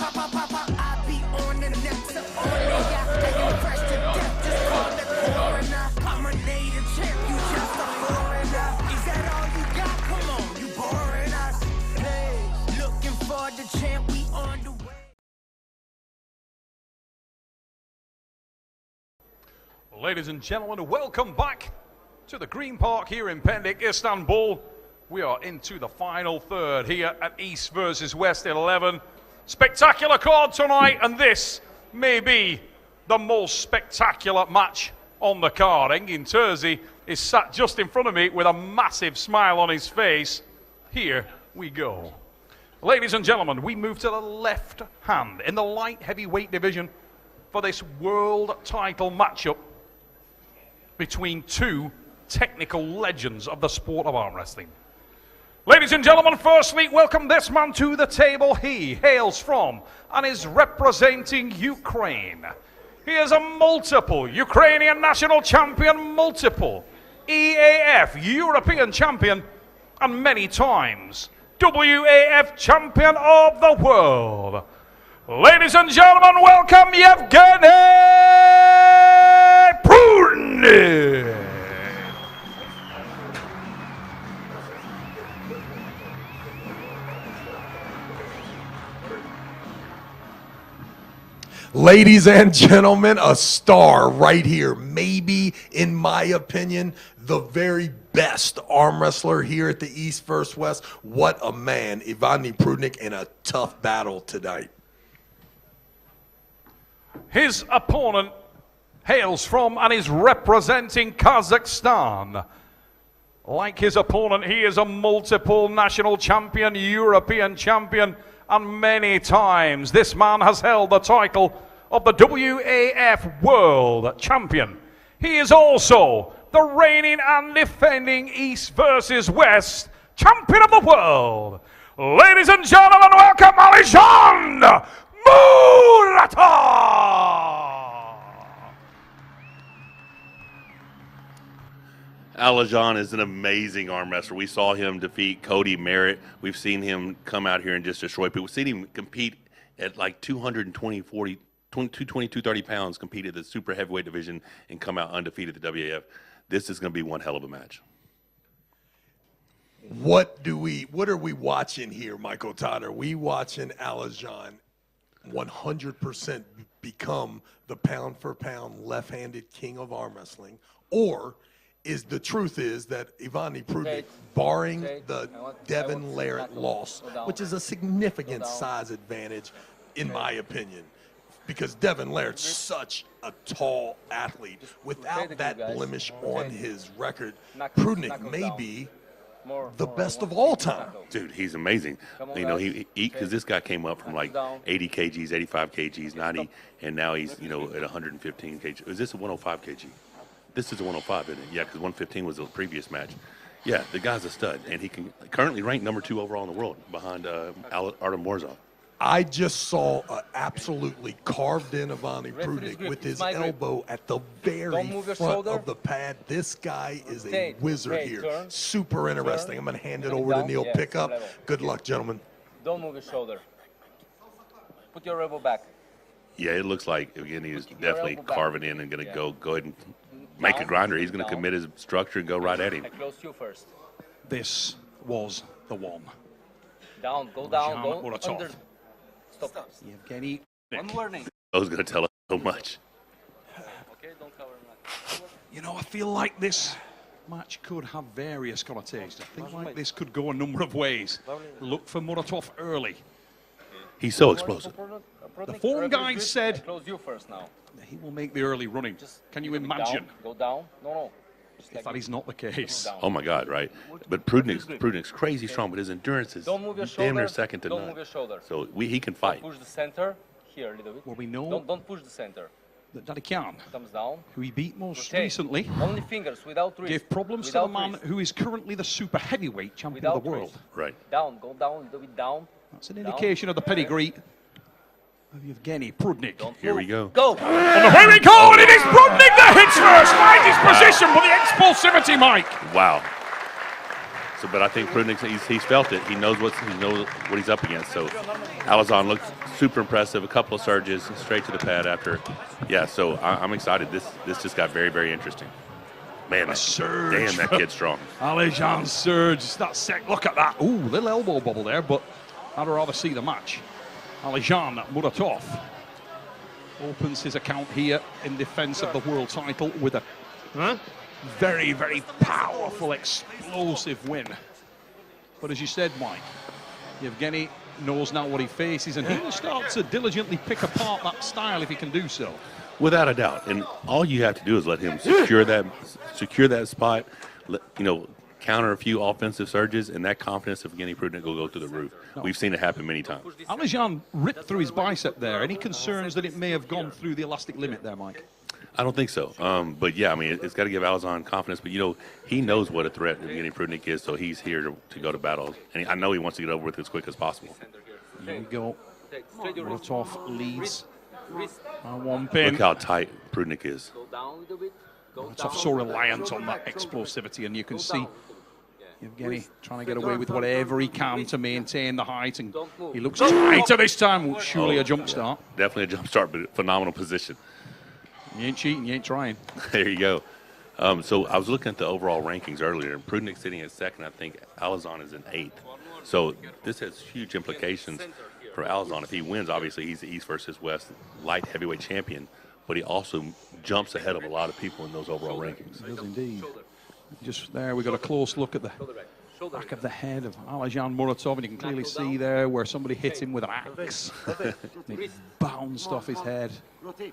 I be on the next fresh to death, just call the coroner. I'm a native champ, you just a foreigner. Is that all you got? Come on, you boring us. Hey, looking for the champ, we on the way. Ladies and gentlemen, welcome back to the Green Park here in Pendik, Istanbul. We are into the final third here at East versus West 11. Spectacular card tonight, and this may be the most spectacular match on the card. Engin Terzi is sat just in front of me with a massive smile on his face. Here we go. Ladies and gentlemen, we move to the left hand in the light heavyweight division for this world title matchup between two technical legends of the sport of arm wrestling. Ladies and gentlemen, firstly, welcome this man to the table. He hails from and is representing Ukraine. He is a multiple Ukrainian national champion, multiple EAF European champion, and many times WAF champion of the world. Ladies and gentlemen, welcome Evgeny Prudnyk. Ladies and gentlemen, a star right here. Maybe, in my opinion, the very best arm wrestler here at the East vs. West. What a man, Evgeny Prudnyk, in a tough battle tonight. His opponent hails from and is representing Kazakhstan. Like his opponent, he is a multiple national champion, European champion, and many times this man has held the title of the WAF World Champion. He is also the reigning and defending East versus West Champion of the World. Ladies and gentlemen, welcome Alizhan Muratov! Alizhan is an amazing arm wrestler. We saw him defeat Cody Merritt. We've seen him come out here and just destroy people. We've seen him compete at like 220, 40, 220, 230 pounds, compete at the super heavyweight division and come out undefeated at the WAF. This is going to be one hell of a match. What are we watching here, Michael Todd? Are we watching Alizhan 100% become the pound-for-pound left-handed king of arm wrestling, or is the truth is that Evgeny Prudnyk, barring the Devin Larratt loss, which is a significant size advantage in my opinion, because Devin Larratt's such a tall athlete. Without that blemish on his record, Prudnyk may be the best of all time. Dude, he's amazing. You know, because this guy came up from like 80 kgs, 85 kgs, 90, and now he's, you know, at 115 kg. Is this a 105 kg? This is a 105, isn't it? Yeah, because 115 was the previous match. Yeah, the guy's a stud, and he can currently rank #2 overall in the world behind Artem Morzov. I just saw an absolutely carved-in Evgeny Prudnyk with his elbow at the very front of the pad. This guy is a wizard here. Super interesting. I'm going to hand it over to Neil Pickup. Good luck, gentlemen. Don't move your shoulder. Put your elbow back. Yeah, it looks like, again, he's definitely carving in and going to go ahead and make a grinder. He's going to commit his structure and go right at him. I close you first. This was the one. Down, go down, go Muratov. under. Stop. Evgeny. One warning. I was going to tell him so much. Okay, don't cover much. You know, I feel like this match could have various connotations. I think like this could go a number of ways. Look for Muratov early. He's so explosive. The form guide said Close you first now. he will make the early running. Can you imagine Go down. No. if that is not the case? Oh my God, right? But Prudnyk's crazy strong, but his endurance is Don't move your damn near shoulder. second to Don't none. move your shoulder. So he can fight. Push the center here a little bit. Well, we know Don't push the center. that Daddy Khan, Thumbs down. who he beat most Rotate. recently, Only fingers without wrist. gave problems to the Without man wrist. who is currently the super heavyweight champion of Without the world. wrist. Right. Down. Go down. A little bit down. That's an indication of the pedigree of Evgeny Prudnyk. Here we go. Go. And away we go, and it is Prudnyk that hits first. Finds his position for the explosivity, Mike. Wow. So, but I think Prudnyk, he's felt it. He knows what he's up against. So, Alizhan looked super impressive. A couple of surges straight to the pad after. Yeah, so I'm excited. This just got very, very interesting. Man, A surge. damn, that kid's strong. Alizhan surge. Look at that. Ooh, little elbow bubble there, but I'd rather see the match. Alizhan Muratov opens his account here in defense of the world title with a very, very powerful, explosive win. But as you said, Mike, Evgeny knows now what he faces, and he will start to diligently pick apart that style if he can do so. Without a doubt. And all you have to do is let him secure that spot, counter a few offensive surges, and that confidence of Evgeny Prudnyk will go through the roof. We've seen it happen many times. Alizhan ripped through his bicep there. Any concerns that it may have gone through the elastic limit there, Mike? I don't think so. But, yeah, I mean, it's got to give Alizhan confidence. But, he knows what a threat Evgeny Prudnyk is, so he's here to go to battle. And I know he wants to get over with as quick as possible. Here we go. Muratov leads by 1 pin. Look how tight Prudnyk is. Muratov so reliant on that explosivity, and you can see Evgeny trying to get away with whatever he can to maintain the height, and he looks tighter this time. Surely a jump start. Definitely a jump start, but phenomenal position. You ain't cheating, you ain't trying. There you go. So I was looking at the overall rankings earlier, and Prudnyk sitting at second. I think Alizhan is in 8th. So this has huge implications for Alizhan. If he wins, obviously he's the East versus West light heavyweight champion, but he also jumps ahead of a lot of people in those overall rankings. He does indeed. Just there, we got a close look at the back of the head of Alizhan Muratov, and you can clearly see there where somebody hit him with an axe. It bounced off his head. Here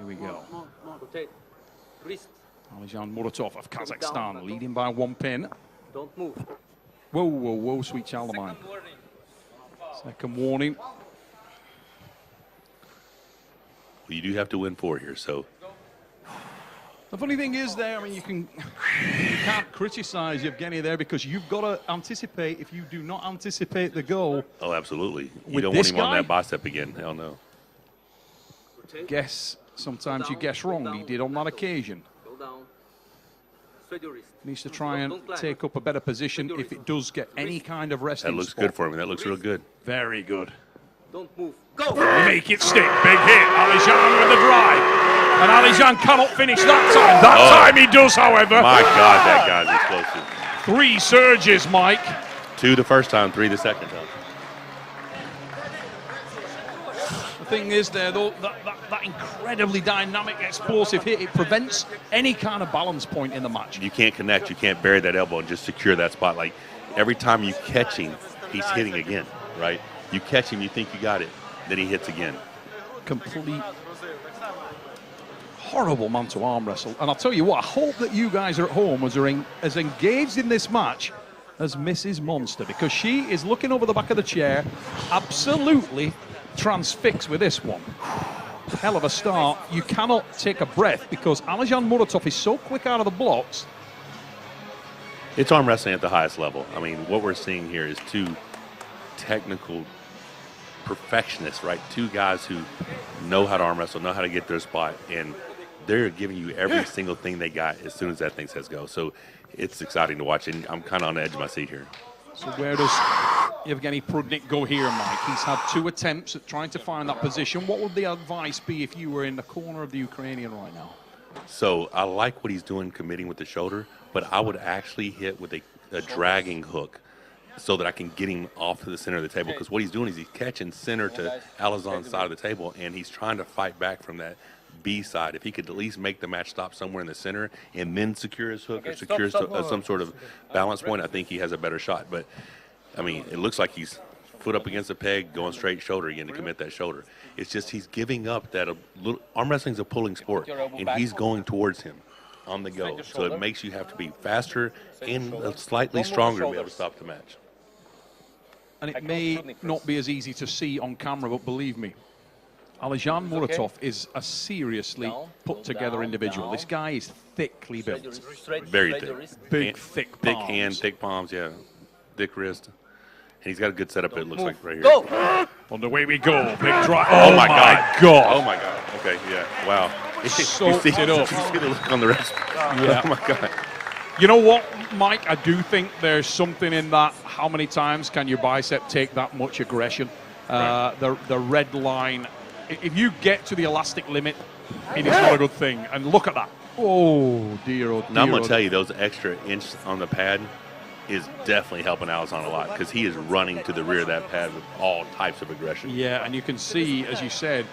we go. Alizhan Muratov of Kazakhstan leading by 1 pin. Don't move. Whoa, whoa, whoa, sweet child of mine. Second warning. Well, you do have to win 4 here, so. The funny thing is there, I mean, you can't criticize Evgeny there because you've got to anticipate. If you do not anticipate the goal. Oh, absolutely. You With don't want this him on guy? that bicep again. Hell no. Guess sometimes you guess wrong. He did on that occasion. Go down. Straight your wrist. Needs to try and take up a better position if it does get any kind of resting That looks spot. good for him. That looks real good. Very good. Don't move. Go! Make it stick. Big hit. Alizhan with the drive. And Alizhan cannot finish that time. That time he does, however. My God, that guy's explosive. 3 surges, Mike. 2 the first time, 3 the second time. The thing is there, though, that incredibly dynamic, explosive hit, it prevents any kind of balance point in the match. You can't connect. You can't bury that elbow and just secure that spot. Like, every time you catch him, he's hitting again, right? You catch him, you think you got it, then he hits again. Complete horrible man to arm wrestle. And I'll tell you what, I hope that you guys are at home as engaged in this match as Mrs. Monster, because she is looking over the back of the chair, absolutely transfixed with this one. Hell of a start. You cannot take a breath because Alizhan Muratov is so quick out of the blocks. It's arm wrestling at the highest level. I mean, what we're seeing here is 2 technical perfectionists, right? 2 guys who know how to arm wrestle, know how to get their spot, and they're giving you every single thing they got as soon as that thing says go. So it's exciting to watch, and I'm kind of on the edge of my seat here. So where does Evgeny Prudnyk go here, Mike? He's had 2 attempts at trying to find that position. What would the advice be if you were in the corner of the Ukrainian right now? So I like what he's doing, committing with the shoulder, but I would actually hit with a dragging hook so that I can get him off to the center of the table. Because what he's doing is he's catching center to Alizhan's side of the table, and he's trying to fight back from that B side. If he could at least make the match stop somewhere in the center and then secure his hook or secure some sort of balance point, I think he has a better shot. But, I mean, it looks like he's foot up against the peg, going straight shoulder again to commit that shoulder. It's just he's giving up that arm wrestling's a pulling sport, and he's going towards him on the go. So it makes you have to be faster and slightly stronger to be able to stop the match. And it may not be as easy to see on camera, but believe me, Alizhan Muratov is a seriously put-together individual. This guy is thickly built. Very thick. Big, thick palms. Thick hand, thick palms, yeah. Thick wrist. And he's got a good setup, it looks like, right here. Go! On the way we go. Big drive. Oh, my God. Oh, my God. Okay, yeah. Wow. Soaked it up. You see the look on the wrist? Yeah. Oh, my God. You know what, Mike? I do think there's something in that. How many times can your bicep take that much aggression? The red line. If you get to the elastic limit, it is not a good thing. And look at that. Oh, dear, oh, dear. Now, I'm going to tell you, those extra inch on the pad is definitely helping Alizhan a lot because he is running to the rear of that pad with all types of aggression. Yeah, and you can see, as you said,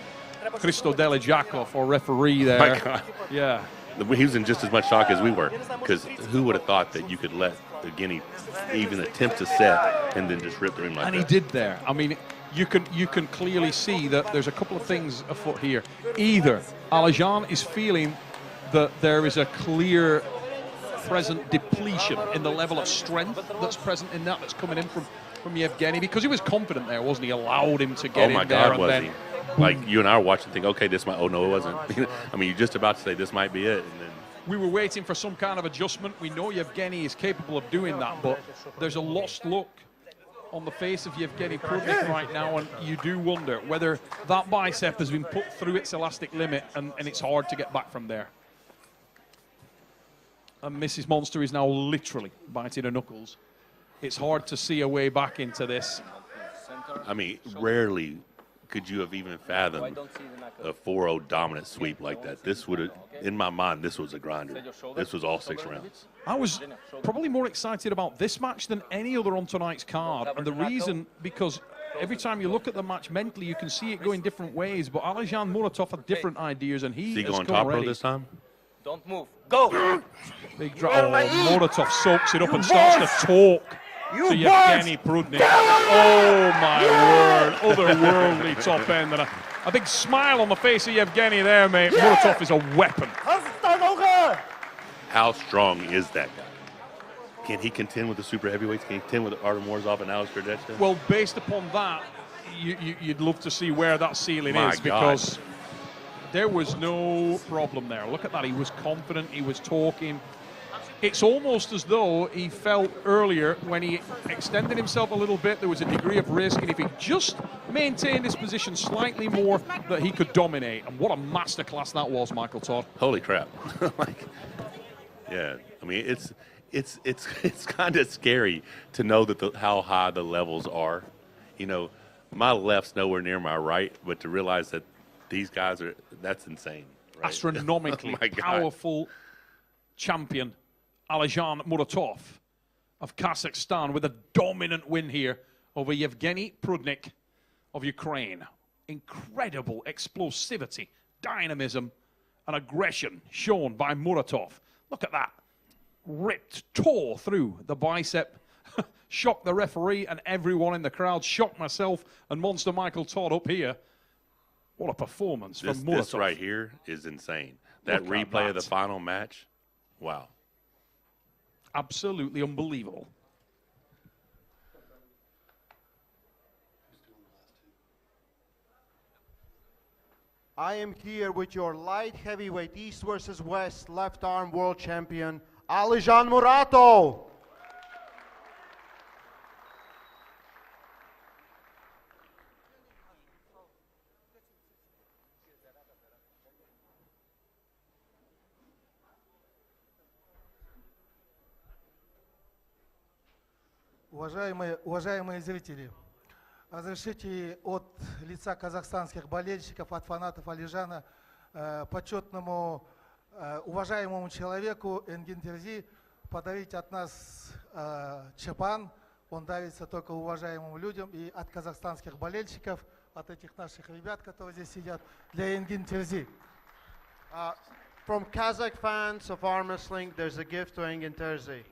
Christo Delijakov, our referee there. My God. Yeah. He was in just as much shock as we were because who would have thought that you could let Evgeny even attempt to set and then just rip the rim like that? And he did there. I mean, you can clearly see that there's a couple of things afoot here. Either Alizhan is feeling that there is a clear present depletion in the level of strength that's present in that's coming in from Evgeny, because he was confident there, wasn't he? Allowed him to get in there. Oh my God, was he? Like, you and I were watching, think, okay, this might. Oh no, it wasn't. I mean, you're just about to say this might be it, and then we were waiting for some kind of adjustment. We know Evgeny is capable of doing that, but there's a lost look on the face of Evgeny Prudnyk right now, and you do wonder whether that bicep has been put through its elastic limit, and it's hard to get back from there. And Mrs. Monster is now literally biting her knuckles. It's hard to see a way back into this. I mean, rarely could you have even fathomed a 4-0 dominant sweep like that. This would have, in my mind, this was a grinder. This was all 6 rounds. I was probably more excited about this match than any other on tonight's card. And the reason, because every time you look at the match mentally, you can see it going different ways. But Alizhan Muratov had different ideas, and he Is he has going come top row ready. this time? Don't move. Go! Big drop. Oh, Muratov soaks it up and starts to talk to Evgeny Prudnyk. Oh, my word. Otherworldly top end. And a big smile on the face of Evgeny there, mate. Muratov is a weapon. How strong is that guy? Can he contend with the super heavyweights? Can he contend with Artem Morzov and Alex Gardechka? Well, based upon that, you'd love to see where that ceiling My is, God. because there was no problem there. Look at that. He was confident. He was talking. It's almost as though he felt earlier when he extended himself a little bit, there was a degree of risk, and if he just maintained his position slightly more, that he could dominate. And what a masterclass that was, Michael Todd. Holy crap. Like, yeah, I mean, it's kind of scary to know that how high the levels are. You know, my left's nowhere near my right, but to realize that these guys are, that's insane. Right? Astronomically Oh my God. powerful champion, Alizhan Muratov of Kazakhstan, with a dominant win here over Evgeny Prudnyk of Ukraine. Incredible explosivity, dynamism, and aggression shown by Muratov. Look at that. Ripped, tore through the bicep. Shocked the referee and everyone in the crowd. Shocked myself and Monster Michael Todd up here. What a performance from Muratov. This right here is insane. That Look at replay of that. the final match, wow. Absolutely unbelievable. I am here with your light heavyweight East versus West left arm world champion, Alizhan Muratov. Уважаемые зрители, разрешите от лица казахстанских болельщиков, от фанатов Алижана, почетному, уважаемому человеку Энгин Терзи подарить от нас чапан. Он дарится только уважаемым людям, и от казахстанских болельщиков, от этих наших ребят, которые здесь сидят, для Энгин Терзи. From Kazakh fans of arm wrestling, there's a gift to Engin Terzi.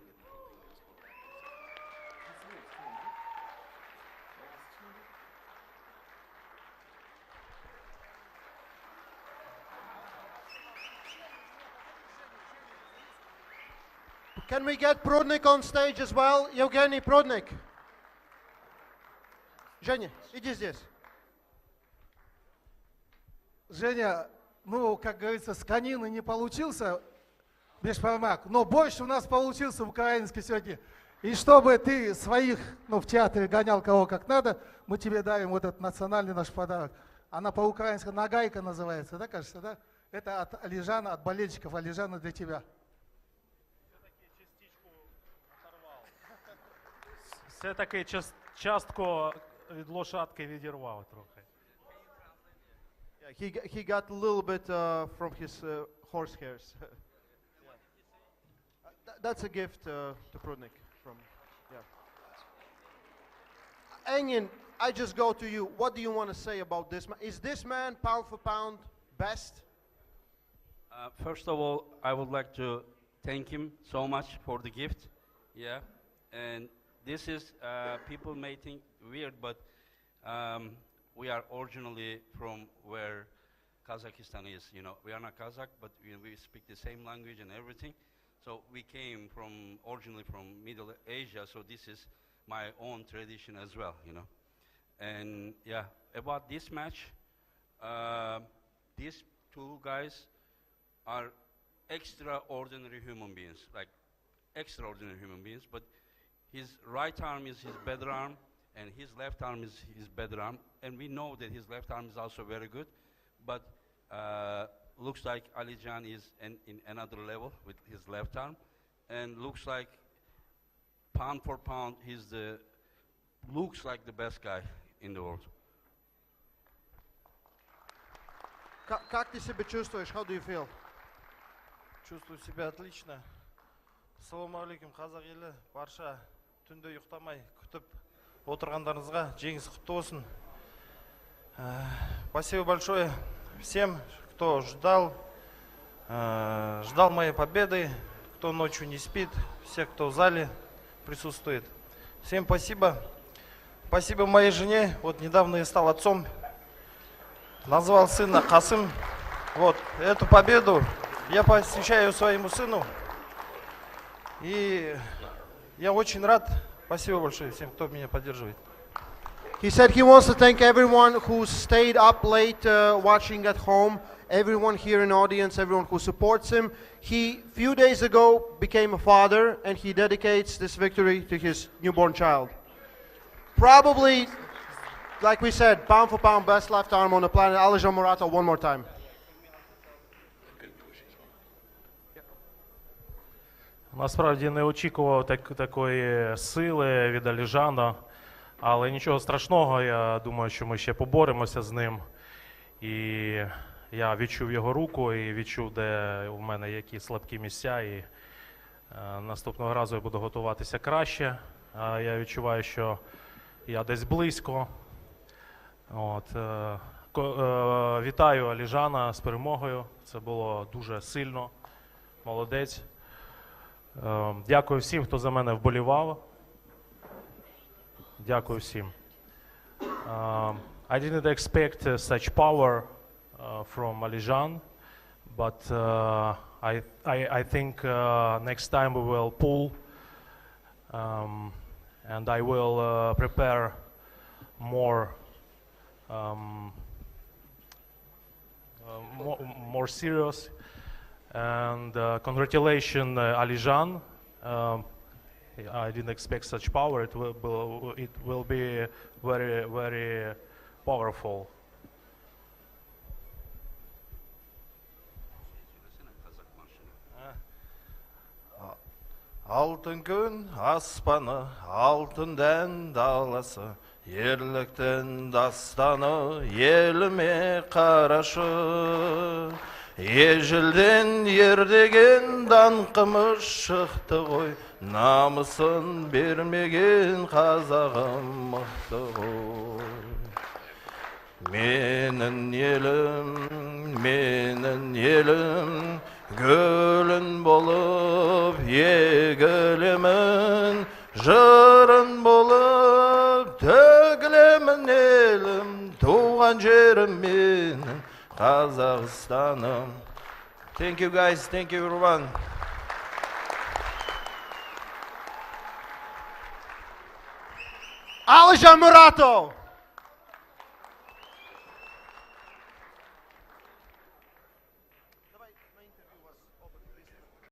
Can we get Prudnyk on stage as well? Evgeny Prudnyk. Женя, иди здесь. Женя, ну, как говорится, с конины не получился бешпармак, но больше у нас получился в украинской сегодня. И чтобы ты своих, ну, в театре гонял кого как надо, мы тебе дарим вот этот национальный наш подарок. Она по-украински нагайка называется, да, кажется, да? Это от Алижана, от болельщиков Алижана для тебя. Все-таки частку від лошадки відірвав трохи. Yeah, he got a little bit from his horse hairs. That's a gift to Prudnyk from, yeah. Engin, I just go to you. What do you want to say about this man? Is this man pound for pound best? First of all, I would like to thank him so much for the gift. Yeah, and this is people may think weird, but we are originally from where Kazakhstan is. You know, we are not Kazakh, but we speak the same language and everything. So we came originally from Middle Asia. So this is my own tradition as well. You know, and yeah, about this match, these two guys are extraordinary human beings, like extraordinary human beings. But his right arm is his better arm, and his left arm is his better arm. And we know that his left arm is also very good, but looks like Alizhan is in another level with his left arm, and looks like pound for pound, looks like the best guy in the world. Как ты себя чувствуешь? How do you feel? Чувствую себя отлично. Ассаламу алейкум, қазақ елі. Барша түнде ұйықтамай күтіп отырғандарыңызға жеңіс құтты болсын. Спасибо большое всем, кто ждал моей победы, кто ночью не спит, всех, кто в зале присутствует. Всем спасибо. Спасибо моей жене. Вот недавно я стал отцом. Назвал сына Касым. Вот эту победу я посвящаю своему сыну. И я очень рад. Спасибо большое всем, кто меня поддерживает. He said he wants to thank everyone who stayed up late watching at home, everyone here in the audience, everyone who supports him. He, few days ago, became a father, and he dedicates this victory to his newborn child. Probably, like we said, pound for pound, best left arm on the planet. Alizhan Muratov, one more time. Насправді не очікував такої сили від Аліжана, але нічого страшного, я думаю, що ми ще поборемося з ним. І я відчув його руку і відчув, де у мене які слабкі місця, і наступного разу я буду готуватися краще. Я відчуваю, що я десь близько. Вітаю Аліжана з перемогою, це було дуже сильно, молодець. Дякую всім, хто за мене вболівав. Дякую всім. I didn't expect such power from Alizhan, but I think next time we will pull, and I will prepare more serious. And congratulations, Alizhan. I didn't expect such power. It will be very, very powerful. Алтын күн аспаны, алтын дән даласы, ерліктің дастаны еліме қарашы. Ежелден ердеген даңқымыз шықты ғой, намысын бермеген қазағым мықты ғой. Менің елім, гүлін болып егілемін, жырын болып төгілемін елім, туған жерім менің Kazakhstan'ım. Thank you guys, thank you everyone. Alizhan Muratov!